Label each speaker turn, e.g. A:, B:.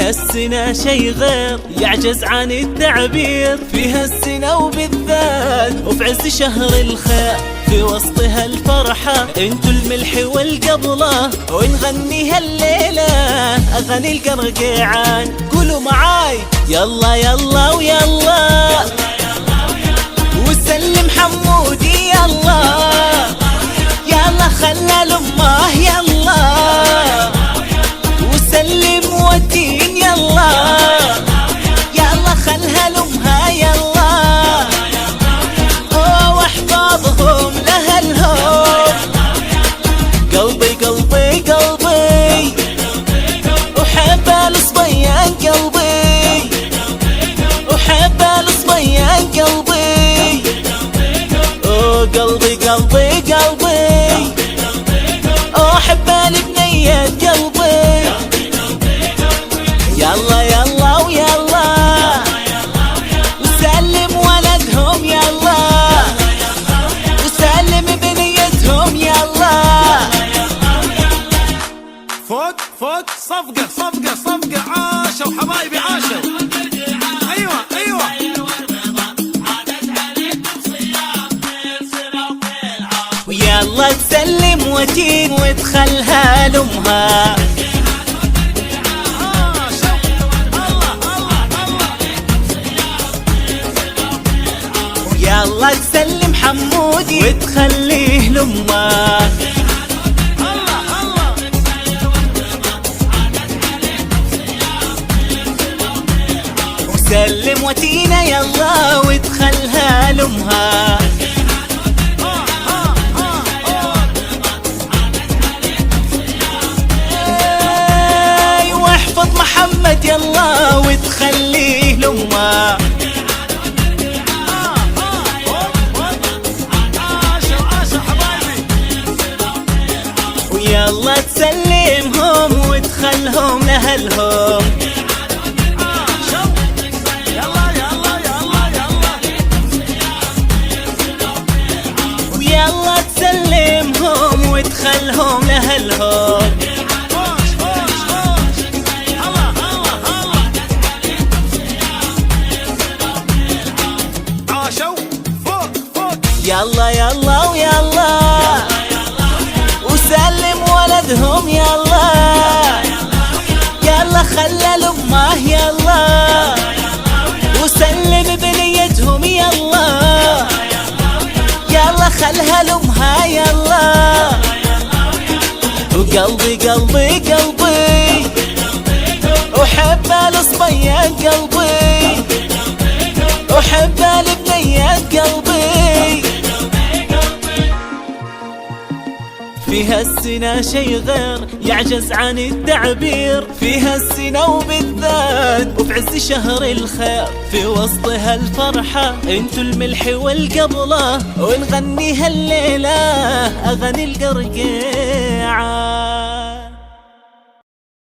A: فيها السنة شي غير يعجز عن التعبير، فيها السنة وبالذات وفي عز شهر الخير، في وسطها الفرحة انتو الملح والقبلة، ونغنيها الليلة أغاني القرقيعان. قولوا معاي يلا يلا ويلا وسلم حمودي يلا، يلا خلى لأمه يلا وسلم ودين يلا، يلا خلها لأمها يلا واحفظهم لأهلهم. قلبي قلبي قلبي وحب الصبيان قلبي، وحب الصبيان قلبي، قلبي قلبي قلبي أحب البنيات قلبي. يلا يلا ويلا وسلم ولدهم يلا وسلم بنيتهم يلا.
B: فوق فوق صفقة صفقة صفقة، عاشوا حبايبي عاشوا. ايوه ايوه
A: ويلا تسلم وتين وتخلها لأمها، يلا تسلم حمودي وتخليه لأمه. وسلم وتينا يلا وتخلها لأمها. واحفظ محمد يلا وتخليه لأمه. يلا تسلمهم وتخلهم لأهلهم. ويلا تسلمهم وتخلهم لأهلهم.
B: عاشوا فوق فوق.
A: يلا يلا ويلا وسلم ولدهم يلا، يلا خلى لأمه يلا وسلم بنيتهم يلا، يلا خلها لأمها يلا. وقلبي قلبي قلبي وحب الصبيان قلبي، وحب البنيات قلبي. فيها السنة شي غير يعجز عن التعبير، فيها السنة وبالذات وفي عز شهر الخير، في وسطها الفرحة انتو الملح والقبلة، ونغنيها الليلة أغاني القرقيعان.